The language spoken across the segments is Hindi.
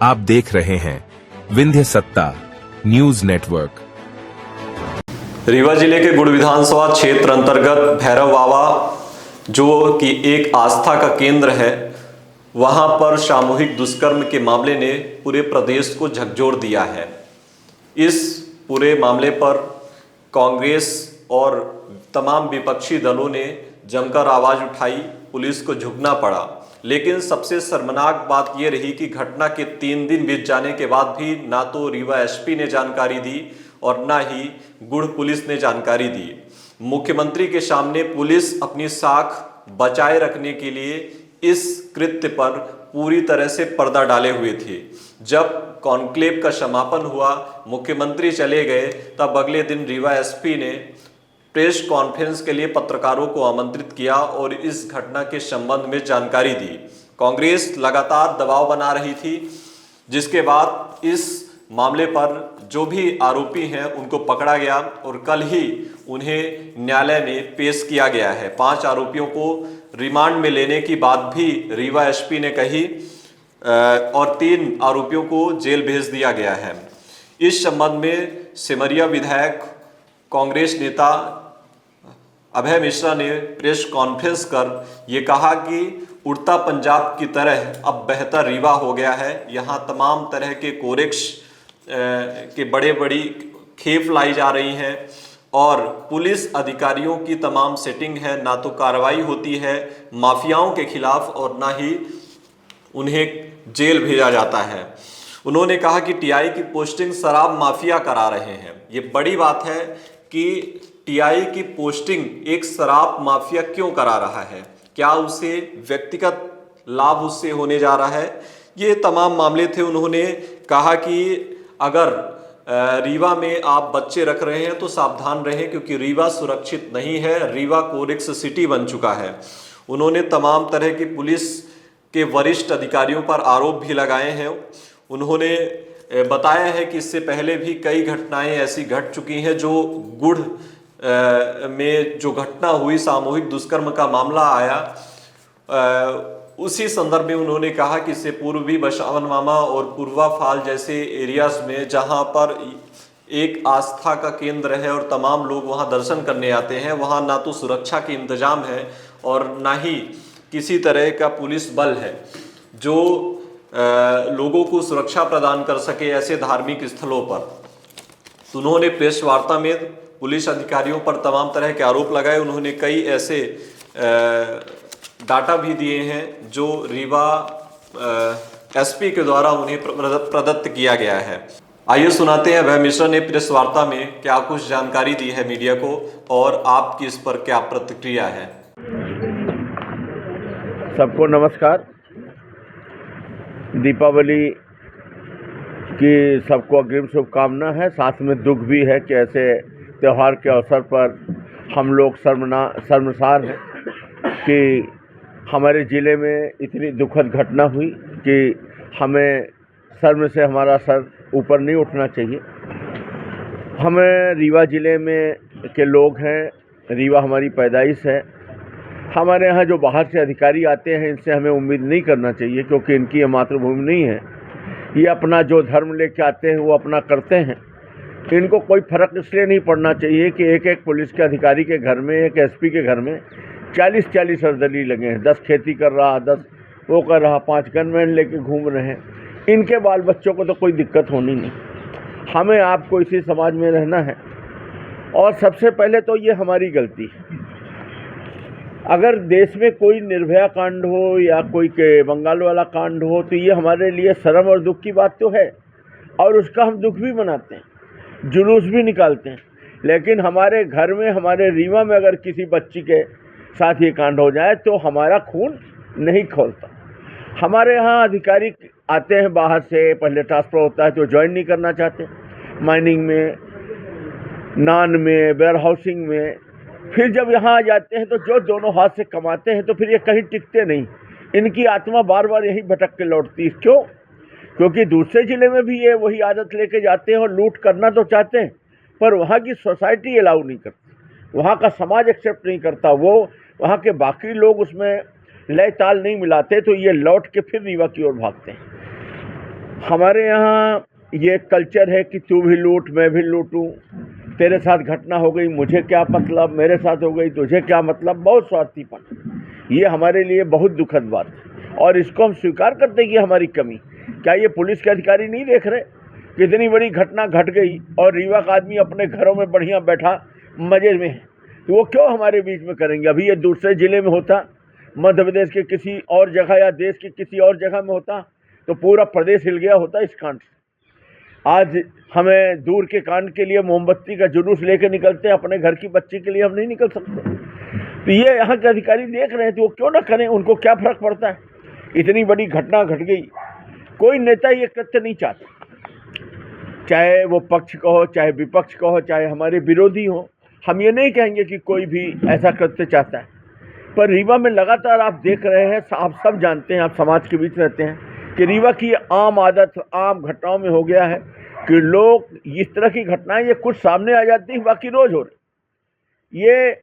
आप देख रहे हैं विंध्य सत्ता न्यूज नेटवर्क। रीवा जिले के गुड़ विधानसभा क्षेत्र अंतर्गत भैरव बाबा जो कि एक आस्था का केंद्र है, वहां पर सामूहिक दुष्कर्म के मामले ने पूरे प्रदेश को झकझोर दिया है। इस पूरे मामले पर कांग्रेस और तमाम विपक्षी दलों ने जमकर आवाज उठाई, पुलिस को झुकना पड़ा। लेकिन सबसे शर्मनाक बात यह रही कि घटना के 3 दिन बीत जाने के बाद भी ना तो रीवा एसपी ने जानकारी दी और ना ही गुड़ पुलिस ने जानकारी दी। मुख्यमंत्री के सामने पुलिस अपनी साख बचाए रखने के लिए इस कृत्य पर पूरी तरह से पर्दा डाले हुए थे। जब कॉन्क्लेव का समापन हुआ, मुख्यमंत्री चले गए, तब अगले दिन रीवा एसपी ने प्रेस कॉन्फ्रेंस के लिए पत्रकारों को आमंत्रित किया और इस घटना के संबंध में जानकारी दी। कांग्रेस लगातार दबाव बना रही थी, जिसके बाद इस मामले पर जो भी आरोपी हैं उनको पकड़ा गया और कल ही उन्हें न्यायालय में पेश किया गया है। 5 आरोपियों को रिमांड में लेने की बात भी रीवा एसपी ने कही और 3 आरोपियों को जेल भेज दिया गया है। इस संबंध में सिमरिया विधायक कांग्रेस नेता अभय मिश्रा ने प्रेस कॉन्फ्रेंस कर ये कहा कि उड़ता पंजाब की तरह अब बेहतर रीवा हो गया है। यहाँ तमाम तरह के कोरेक्स के बड़ी खेप लाई जा रही हैं और पुलिस अधिकारियों की तमाम सेटिंग है। ना तो कार्रवाई होती है माफियाओं के खिलाफ और ना ही उन्हें जेल भेजा जाता है। उन्होंने कहा कि टीआई की पोस्टिंग शराब माफिया करा रहे हैं। ये बड़ी बात है कि टीआई की पोस्टिंग एक शराब माफिया क्यों करा रहा है, क्या उसे व्यक्तिगत लाभ उससे होने जा रहा है, ये तमाम मामले थे। उन्होंने कहा कि अगर रीवा में आप बच्चे रख रहे हैं तो सावधान रहें, क्योंकि रीवा सुरक्षित नहीं है, रीवा कोरेक्स सिटी बन चुका है। उन्होंने तमाम तरह की पुलिस के वरिष्ठ अधिकारियों पर आरोप भी लगाए हैं। उन्होंने बताया है कि इससे पहले भी कई घटनाएं ऐसी घट चुकी हैं। जो गुड़ में जो घटना हुई, सामूहिक दुष्कर्म का मामला आया, उसी संदर्भ में उन्होंने कहा कि इससे पूर्व भी बसावन मामा और पूर्वा फाल जैसे एरियाज में, जहां पर एक आस्था का केंद्र है और तमाम लोग वहां दर्शन करने आते हैं, वहां ना तो सुरक्षा के इंतजाम है और ना ही किसी तरह का पुलिस बल है जो लोगों को सुरक्षा प्रदान कर सके ऐसे धार्मिक स्थलों पर। तो उन्होंने प्रेस वार्ता में पुलिस अधिकारियों पर तमाम तरह के आरोप लगाए। उन्होंने कई ऐसे डाटा भी दिए हैं जो रीवा एसपी के द्वारा उन्हें प्रदत्त किया गया है। आइए सुनाते हैं अभय मिश्रा ने प्रेस वार्ता में क्या कुछ जानकारी दी है मीडिया को और आपकी इस पर क्या प्रतिक्रिया है। सबको नमस्कार। दीपावली की सबको अग्रिम शुभकामना है। साथ में दुख भी है कि ऐसे त्यौहार के अवसर पर हम लोग शर्मसार हैं कि हमारे ज़िले में इतनी दुखद घटना हुई कि हमें शर्म से हमारा सर ऊपर नहीं उठना चाहिए। हमें रीवा ज़िले में के लोग हैं, रीवा हमारी पैदाइश है। हमारे यहाँ जो बाहर से अधिकारी आते हैं इनसे हमें उम्मीद नहीं करना चाहिए, क्योंकि इनकी ये मातृभूमि नहीं है। ये अपना जो धर्म लेके आते हैं वो अपना करते हैं। इनको कोई फर्क इसलिए नहीं पड़ना चाहिए कि एक पुलिस के अधिकारी के घर में, एक एसपी के घर में 40-40 अर्दली लगे हैं। 10 खेती कर रहा, 10 वो कर रहा, 5 गनमैन लेके घूम रहे हैं। इनके बाल बच्चों को तो कोई दिक्कत होनी नहीं। हमें आपको इसी समाज में रहना है और सबसे पहले तो ये हमारी गलती है। अगर देश में कोई निर्भया कांड हो या कोई के बंगाल वाला कांड हो तो ये हमारे लिए शर्म और दुख की बात तो है और उसका हम दुख भी मनाते हैं, जुलूस भी निकालते हैं। लेकिन हमारे घर में, हमारे रीवा में अगर किसी बच्ची के साथ ये कांड हो जाए तो हमारा खून नहीं खौलता। हमारे यहाँ अधिकारी आते हैं बाहर से, पहले ट्रांसफ़र होता है तो ज्वाइन नहीं करना चाहते, माइनिंग में, नान में, वेयर हाउसिंग में। फिर जब यहाँ आ जाते हैं तो जो दोनों हाथ से कमाते हैं तो फिर ये कहीं टिकते नहीं। इनकी आत्मा बार बार यही भटक के लौटती है। क्यों? क्योंकि दूसरे ज़िले में भी ये वही आदत लेके जाते हैं और लूट करना तो चाहते हैं, पर वहाँ की सोसाइटी अलाउ नहीं करती, वहाँ का समाज एक्सेप्ट नहीं करता, वो वहाँ के बाकी लोग उसमें लय ताल नहीं मिलाते, तो ये लौट के फिर रीवा की ओर भागते हैं। हमारे यहाँ ये कल्चर है कि तू भी लूट मैं भी लूटूं, तेरे साथ घटना हो गई मुझे क्या मतलब, मेरे साथ हो गई तुझे क्या मतलब, बहुत स्वार्थीपन। ये हमारे लिए बहुत दुखद बात है और इसको हम स्वीकार करते हैं कि हमारी कमी। क्या ये पुलिस के अधिकारी नहीं देख रहे कितनी बड़ी घटना घट गई और रीवा का आदमी अपने घरों में बढ़िया बैठा मजे में है, तो वो क्यों हमारे बीच में करेंगे? अभी ये दूसरे जिले में होता, मध्य प्रदेश के किसी और जगह या देश के किसी और जगह में होता तो पूरा प्रदेश हिल गया होता इस कांड से। आज हमें दूर के कांड के लिए मोमबत्ती का जुलूस लेकर निकलते हैं, अपने घर की बच्ची के लिए हम नहीं निकल सकते। तो ये यहाँ के अधिकारी देख रहे हैं तो वो क्यों ना करें, उनको क्या फर्क पड़ता है? इतनी बड़ी घटना घट गई, कोई नेता ये कृत्य नहीं चाहता, चाहे वो पक्ष का हो चाहे विपक्ष का हो चाहे हमारे विरोधी हो। हम ये नहीं कहेंगे कि कोई भी ऐसा कृत्य चाहता है, पर रीवा में लगातार आप देख रहे हैं, आप सब जानते हैं, आप समाज के बीच रहते हैं कि रीवा की आम आदत आम घटनाओं में हो गया है कि लोग इस तरह की घटनाएं ये कुछ सामने आ जाती हैं, बाकी रोज हो रही, ये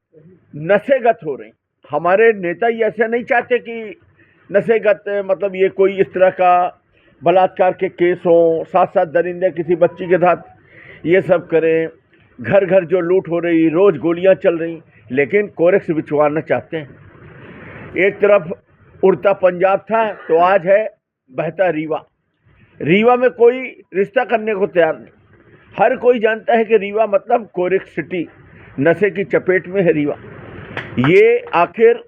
नशेगत हो रही। हमारे नेता ये ऐसे नहीं चाहते कि नशेगत मतलब ये कोई इस तरह का बलात्कार के केस हो, साथ साथ दरिंदे किसी बच्ची के साथ ये सब करें, घर घर जो लूट हो रही, रोज गोलियां चल रही, लेकिन कोरेक्स बिछवाना चाहते हैं। एक तरफ उड़ता पंजाब था तो आज है बहता रीवा। रीवा में कोई रिश्ता करने को तैयार नहीं। हर कोई जानता है कि रीवा मतलब कोरेक्स सिटी, नशे की चपेट में है रीवा। ये आखिर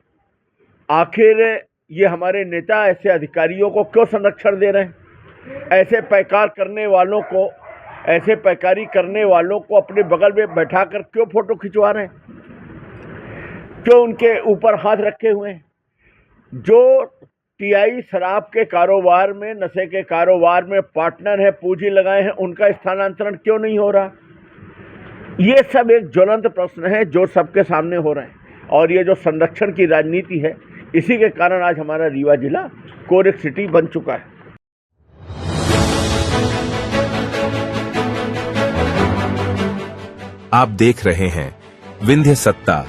ये हमारे नेता ऐसे अधिकारियों को क्यों संरक्षण दे रहे हैं? ऐसे पैकार करने वालों को, ऐसे पैकारी करने वालों को अपने बगल में बैठाकर क्यों फोटो खिंचवा रहे हैं? क्यों उनके ऊपर हाथ रखे हुए हैं? जो टीआई शराब के कारोबार में, नशे के कारोबार में पार्टनर है, पूंजी लगाए हैं, उनका स्थानांतरण क्यों नहीं हो रहा? ये सब एक ज्वलंत प्रश्न है जो सबके सामने हो रहे हैं और ये जो संरक्षण की राजनीति है, इसी के कारण आज हमारा रीवा जिला कोरेक्स सिटी बन चुका है। आप देख रहे हैं विंध्य सत्ता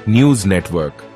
न्यूज नेटवर्क।